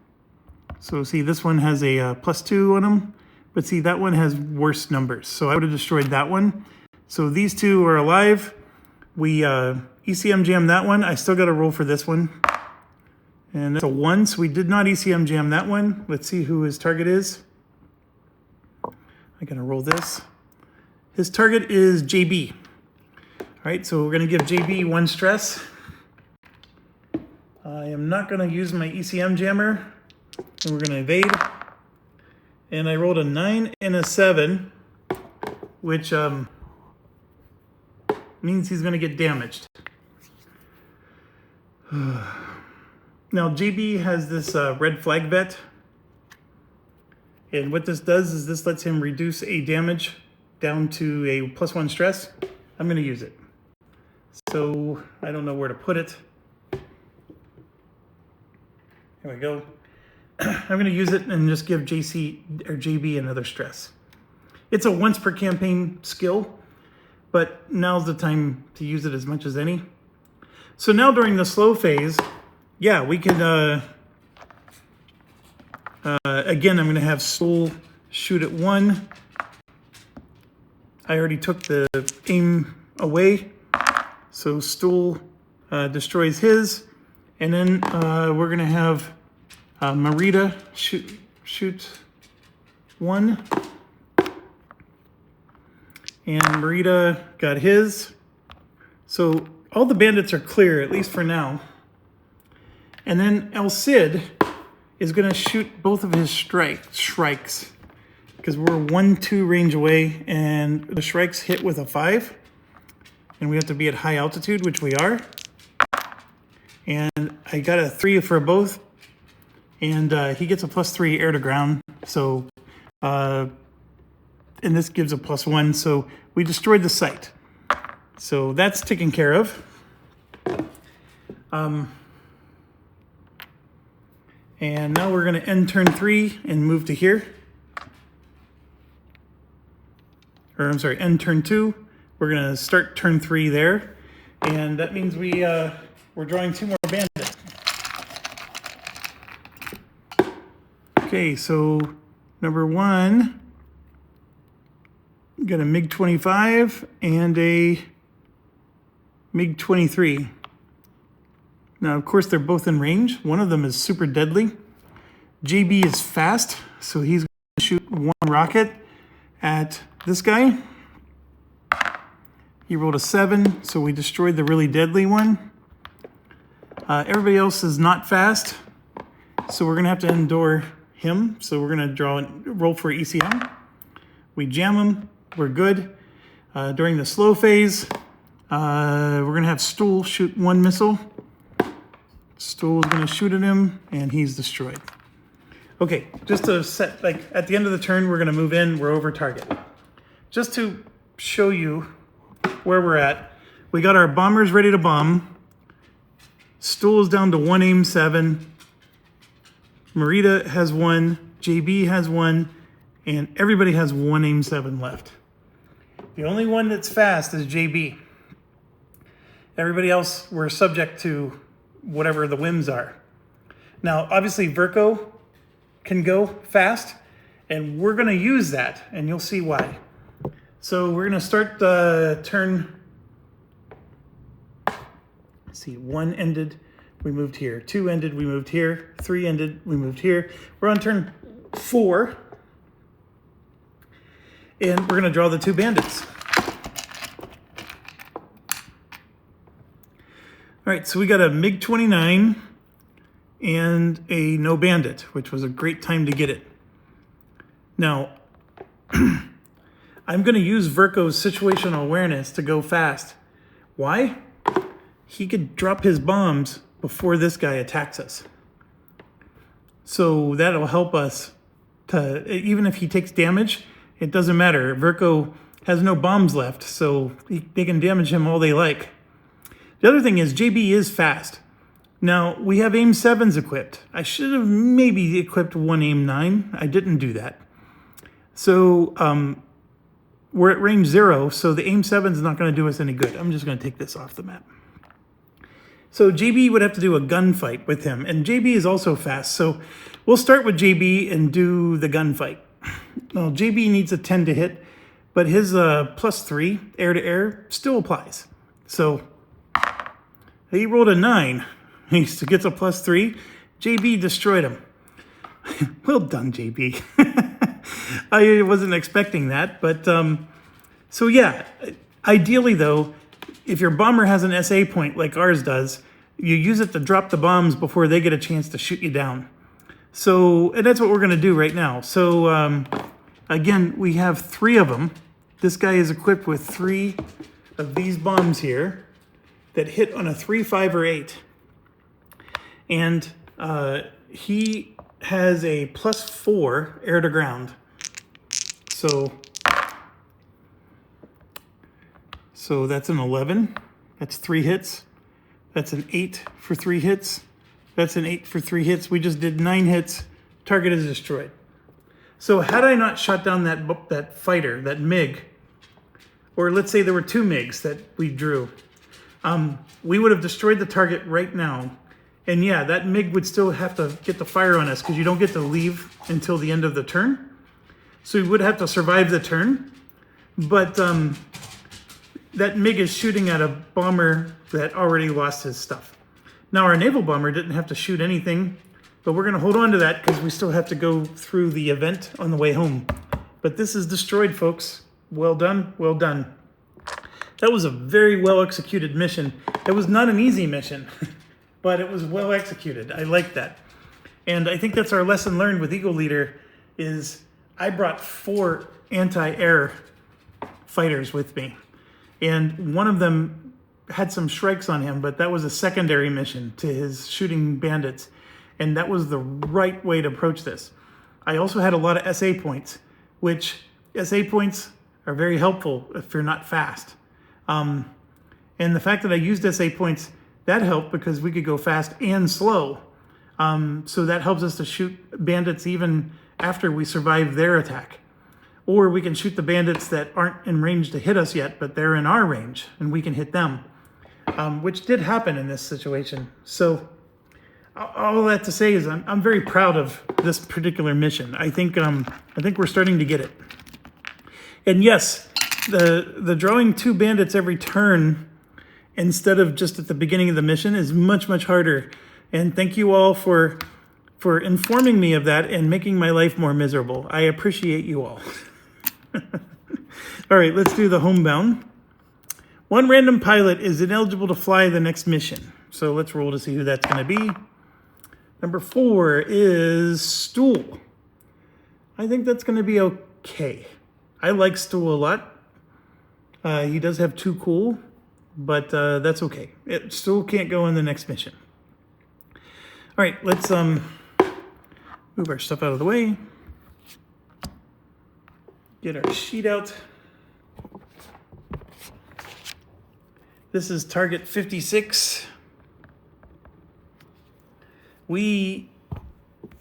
So see, this one has a +2 on him. But see, that one has worse numbers. So I would have destroyed that one. So these 2 are alive. We ECM jam that one. I still got to roll for this one. And that's a 1, so we did not ECM jam that one. Let's see who his target is. I got to roll this. His target is JB. All right, so we're going to give JB 1 stress. I am not going to use my ECM jammer. And we're going to evade. And I rolled a 9 and a 7, which means he's going to get damaged. Now, JB has this red flag vet. And what this does is this lets him reduce a damage down to a +1 stress. I'm going to use it. So I don't know where to put it. There we go. I'm going to use it and just give JB another stress. It's a once per campaign skill, but now's the time to use it as much as any. So now during the slow phase, yeah, we can, again, I'm going to have Stool shoot at 1. I already took the aim away, so Stool destroys his. And then we're going to have Marita shoot 1. And Marita got his. So all the bandits are clear, at least for now. And then El Cid is going to shoot both of his strikes. Because we're 1-2 range away, and the strikes hit with a 5. And we have to be at high altitude, which we are. And I got a 3 for both. And he gets a +3 air to ground. So, and this gives a +1. So we destroyed the site. So that's taken care of. And now we're going to end turn 3 and move to here. Or I'm sorry, end turn 2. We're going to start turn 3 there. And that means we're drawing 2 more bandits. Okay, so number 1, got a MiG-25 and a MiG-23. Now, of course, they're both in range. One of them is super deadly. JB is fast, so he's going to shoot 1 rocket at this guy. He rolled a 7, so we destroyed the really deadly one. Everybody else is not fast, so we're going to have to endure him. So we're going to roll for ECM. We jam him. We're good. During the slow phase, we're going to have Stool shoot 1 missile. Stool is going to shoot at him, and he's destroyed. Okay, just to set, like at the end of the turn, we're going to move in. We're over target. Just to show you where we're at, we got our bombers ready to bomb. Stool is down to 1 aim 7. Marita has 1. JB has 1. And everybody has 1 aim 7 left. The only one that's fast is JB. Everybody else, we're subject to whatever the whims are. Now, obviously, Verco can go fast, and we're going to use that, and you'll see why. So we're going to start turn. Let's see, 1 ended, we moved here. 2 ended, we moved here. 3 ended, we moved here. We're on turn 4, and we're going to draw the 2 bandits. All right, so we got a MiG-29 and a no bandit, which was a great time to get it. Now, I'm going to use Verco's situational awareness to go fast. Why? He could drop his bombs before this guy attacks us. So that'll help us to, even if he takes damage, it doesn't matter. Verco has no bombs left, so they can damage him all they like. The other thing is JB is fast. Now, we have aim 7s equipped. I should have maybe equipped 1 aim 9. I didn't do that. So we're at range 0, so the aim 7 is not going to do us any good. I'm just going to take this off the map. So JB would have to do a gunfight with him, and JB is also fast. So we'll start with JB and do the gunfight. Now, JB needs a 10 to hit, but his +3 air-to-air still applies. So he rolled a 9. He gets a +3. JB destroyed him. Well done, JB. I wasn't expecting that, but so yeah. Ideally, though, if your bomber has an SA point like ours does, you use it to drop the bombs before they get a chance to shoot you down. So, and that's what we're going to do right now. So, again, we have 3 of them. This guy is equipped with 3 of these bombs here that hit on a 3, 5, or 8. And he has a +4 air to ground. So that's an 11. That's 3 hits. That's an 8 for 3 hits. That's an 8 for 3 hits. We just did 9 hits. Target is destroyed. So had I not shot down that fighter, that MiG, or let's say there were 2 MiGs that we drew, we would have destroyed the target right now. And yeah, that MiG would still have to get the fire on us because you don't get to leave until the end of the turn. So we would have to survive the turn. But that MiG is shooting at a bomber that already lost his stuff. Now our naval bomber didn't have to shoot anything, but we're going to hold on to that because we still have to go through the event on the way home. But this is destroyed, folks. Well done, well done. That was a very well executed mission. It was not an easy mission, but it was well executed. I like that. And I think that's our lesson learned with Eagle Leader is I brought 4 anti-air fighters with me. And one of them had some strikes on him, but that was a secondary mission to his shooting bandits. And that was the right way to approach this. I also had a lot of SA points, which SA points are very helpful if you're not fast. And the fact that I used SA points, that helped because we could go fast and slow. So that helps us to shoot bandits even after we survive their attack. or we can shoot the bandits that aren't in range to hit us yet, but they're in our range, and we can hit them, which did happen in this situation. So all that to say is I'm very proud of this particular mission. I think we're starting to get it. And yes, the drawing 2 bandits every turn instead of just at the beginning of the mission is much, much harder. And thank you all for informing me of that and making my life more miserable. I appreciate you all. All right, let's do the homebound. 1 random pilot is ineligible to fly the next mission. So let's roll to see who that's going to be. Number 4 is Stool. I think that's going to be okay. I like Stool a lot. He does have 2 cool, but that's okay. Stool can't go in the next mission. All right, let's move our stuff out of the way. Get our sheet out. This is target 56. We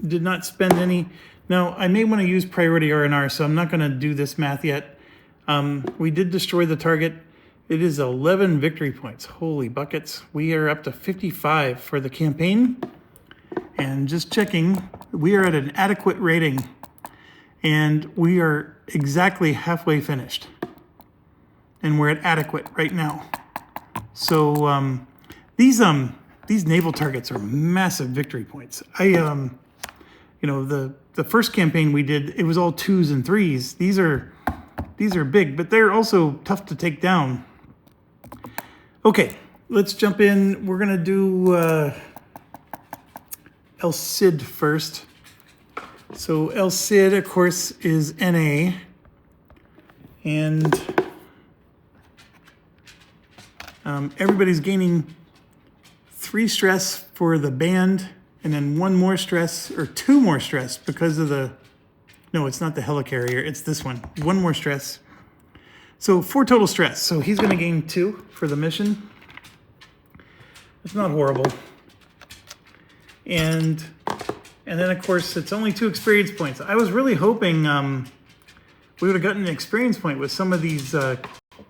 did not spend any. Now, I may want to use priority R&R, so I'm not going to do this math yet. We did destroy the target. It is 11 victory points. Holy buckets. We are up to 55 for the campaign. And just checking, we are at an adequate rating. And we are exactly halfway finished. And we're at adequate right now. So these naval targets are massive victory points. The first campaign we did, it was all 2s and 3s. These are big, but they're also tough to take down. Okay, let's jump in. We're gonna do El Cid first. So El Cid, of course, is NA, and everybody's gaining 3 stress for the band, and then 1 more stress, or 2 more stress because of the, no, it's not the helicarrier, it's this one. 1 more stress. So 4 total stress. So he's going to gain 2 for the mission. It's not horrible. And then, of course, it's only 2 experience points. I was really hoping we would have gotten an experience point with some of these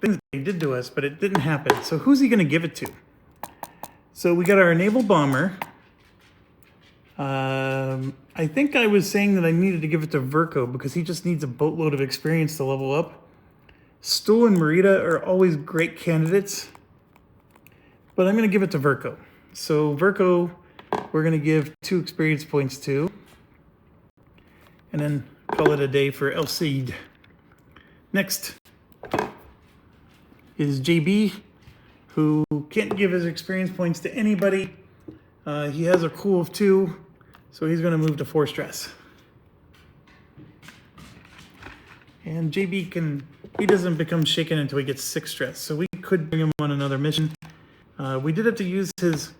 things they did to us, but it didn't happen. So who's he going to give it to? So we got our naval bomber. I think I was saying that I needed to give it to Verco because he just needs a boatload of experience to level up. Stool and Merida are always great candidates, but I'm going to give it to Verco. So Verco, we're going to give 2 experience points to, and then call it a day for El Cid. Next is JB, who can't give his experience points to anybody. He has a cool of 2, so he's going to move to 4 stress. And JB he doesn't become shaken until he gets 6 stress, so we could bring him on another mission. We did have to use his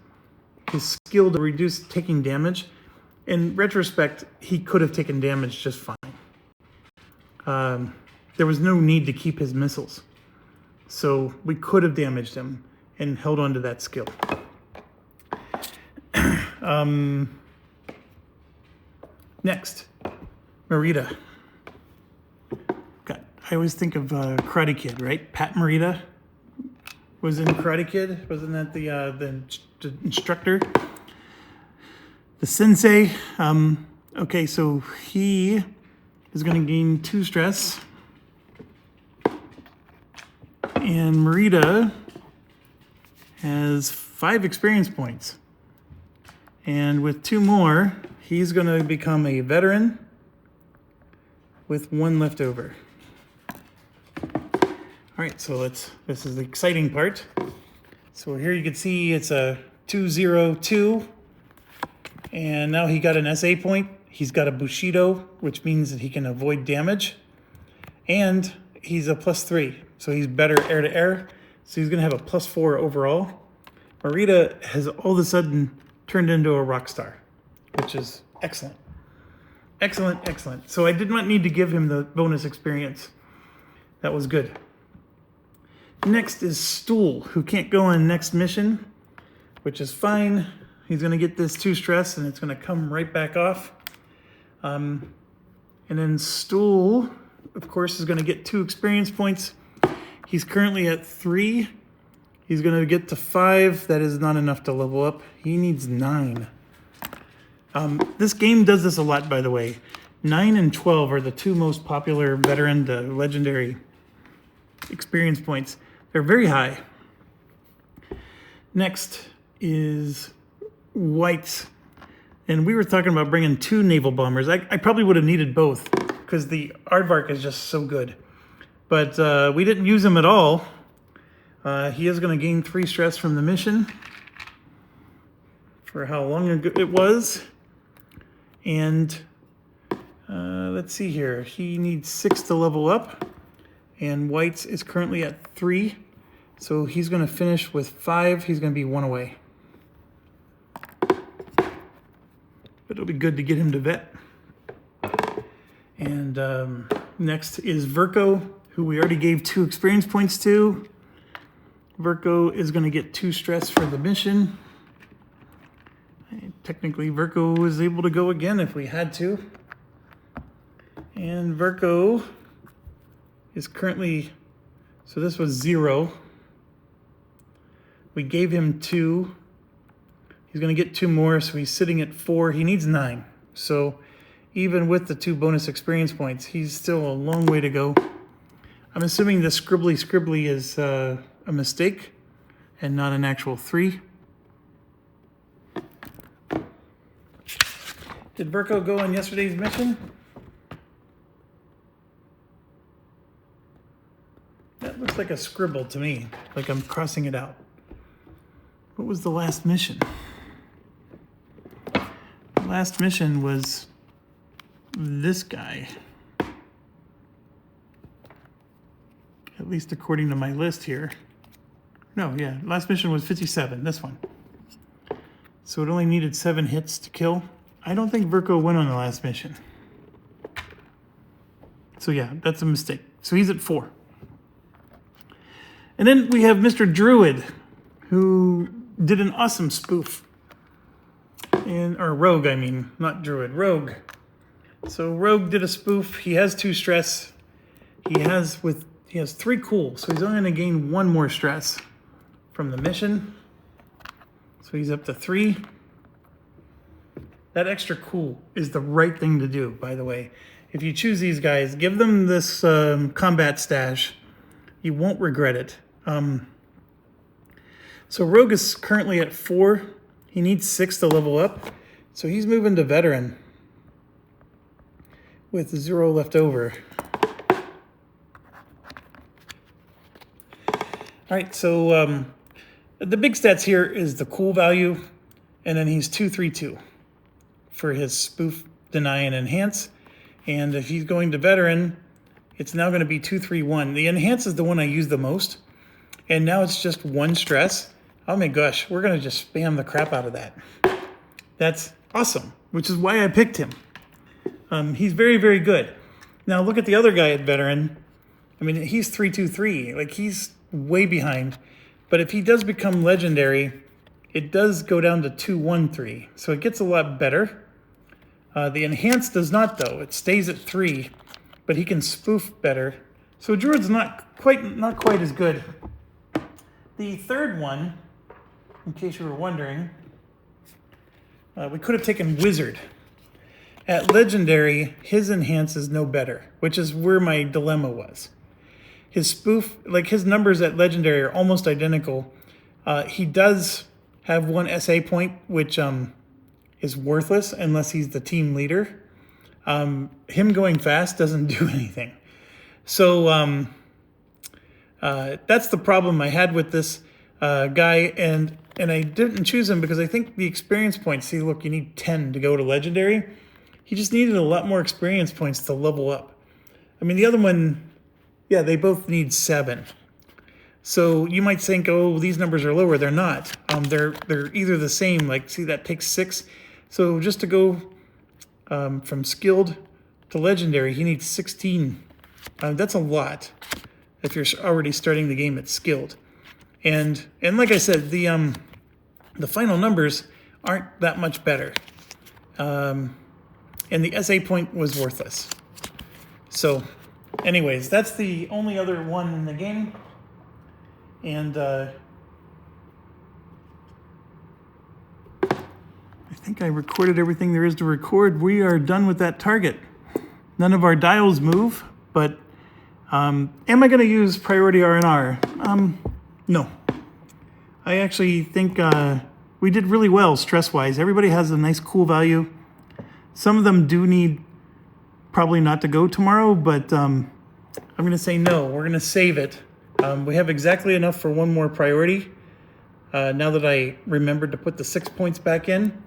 skill to reduce taking damage. In retrospect, he could have taken damage just fine. There was no need to keep his missiles. So we could have damaged him and held on to that skill. Next, Merida. God, I always think of Karate Kid, right? Pat Merida was in Karate Kid. Wasn't that the instructor? The sensei. Okay, so he is going to gain 2 stress. And Merida has 5 experience points. And with 2 more, he's going to become a veteran with 1 left over. All right, so this is the exciting part. So here you can see it's a 202. And now he got an SA point. He's got a Bushido, which means that he can avoid damage. And he's a +3, so he's better air to air. So he's going to have a +4 overall. Merida has all of a sudden turned into a rock star, which is excellent. Excellent, excellent. So I did not need to give him the bonus experience. That was good. Next is Stool, who can't go on next mission, which is fine. He's going to get this 2 stress, and it's going to come right back off. And then Stool, of course, is going to get 2 experience points. He's currently at 3. He's going to get to 5. That is not enough to level up. He needs 9. This game does this a lot, by the way. 9 and 12 are the 2 most popular veteran to legendary experience points. They're very high. Next is Whites. And we were talking about bringing 2 naval bombers. I probably would have needed both because the aardvark is just so good. But we didn't use him at all. He is going to gain 3 stress from the mission for how long ago it was. And let's see here. He needs 6 to level up. And Whites is currently at 3. So he's going to finish with 5. He's going to be 1 away. But it'll be good to get him to vet. And next is Virko, who we already gave 2 experience points to. Virko is going to get 2 stress for the mission. Technically, Virko was able to go again if we had to. And Virko is currently, so this was 0. We gave him 2. He's going to get 2 more, so he's sitting at 4. He needs 9. So even with the 2 bonus experience points, he's still a long way to go. I'm assuming the scribbly is a mistake and not an actual 3. Did Virko go on yesterday's mission? That looks like a scribble to me, like I'm crossing it out. What was the last mission? The last mission was this guy. At least according to my list here. No, yeah, last mission was 57, this one. So it only needed 7 hits to kill. I don't think Virko went on the last mission. So yeah, that's a mistake. So he's at 4. And then we have Mr. Druid, who did an awesome spoof. Or Rogue, I mean, not Druid, Rogue. So Rogue did a spoof. He has 2 stress. He has 3 cool, so he's only going to gain 1 more stress from the mission. So he's up to 3. That extra cool is the right thing to do, by the way. If you choose these guys, give them this combat stash. You won't regret it. So Rogue is currently at 4. He needs 6 to level up. So he's moving to Veteran with 0 left over. All right, so the big stats here is the cool value, and then he's 2-3-2 for his spoof, deny, and enhance. And if he's going to Veteran, it's now going to be 2-3-1. The enhance is the one I use the most, and now it's just 1 stress. Oh my gosh, we're going to just spam the crap out of that. That's awesome, which is why I picked him. He's very, very good. Now look at the other guy at Veteran. I mean, he's 3-2-3. Like, he's way behind. But if he does become legendary, it does go down to 2-1-3. So it gets a lot better. The enhanced does not, though. It stays at 3, but he can spoof better. So Druid's not quite as good. The third one, in case you were wondering, we could have taken Wizard. At Legendary, his enhance is no better, which is where my dilemma was. His spoof, like his numbers at Legendary are almost identical. He does have 1 SA point, which is worthless unless he's the team leader. Him going fast doesn't do anything. So that's the problem I had with this guy, and I didn't choose him because I think the experience points, see, look, you need 10 to go to Legendary. He just needed a lot more experience points to level up. I mean, the other one, yeah, they both need 7. So you might think, oh, these numbers are lower. They're not. They're either the same. Like, see, that takes 6. So just to go from skilled to legendary, he needs 16. That's a lot if you're already starting the game at skilled. And like I said, the final numbers aren't that much better. And the SA point was worthless. So anyways, that's the only other one in the game. And I think I recorded everything there is to record. We are done with that target. None of our dials move, but am I going to use priority R&R? No. I actually think we did really well stress-wise. Everybody has a nice cool value. Some of them do need probably not to go tomorrow, but I'm going to say no. We're going to save it. We have exactly enough for one more priority now that I remembered to put the 6 points back in.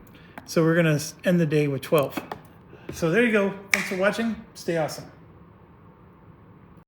So we're going to end the day with 12. So there you go. Thanks for watching. Stay awesome.